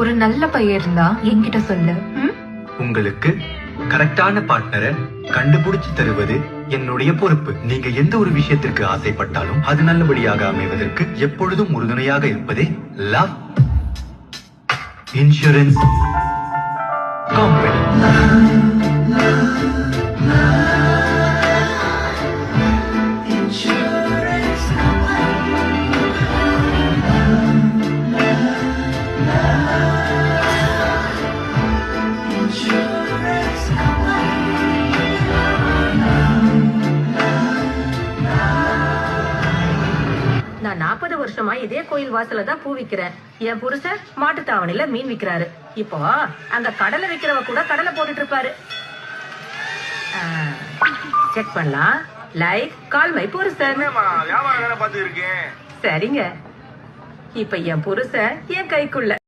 ஒரு நல்ல பையன் இருந்தா என்கிட்ட சொல்லு. உங்களுக்கு கரெக்டான பார்ட்னரை கண்டுபிடிச்சு தருவது என்னுடைய பொறுப்பு. நீங்க எந்த ஒரு விஷயத்திற்கு ஆசைப்பட்டாலும் அது நல்லபடியாக அமைவதற்கு எப்பொழுதும் உறுதுணையாக இருப்பதே லவ் இன்சூரன்ஸ் கம்பெனி. நான் 40 வருஷமா இதே கோயில் வாசல தான் பூ விக்கிறேன். என் புருஷன் மாட்டுத்தாவணில மீன் விக்கிறாரு. இப்போ அங்க கடலை விக்கிறவ கூட கடலை போட்டுட்டு இருப்பாரு. செக் பண்ணலாம். லைக் கால் மை புருஷன். வியாபாரம் பாத்து இருக்கேன். சரிங்க. இப்ப என் புருஷன் என் கைக்குள்ள.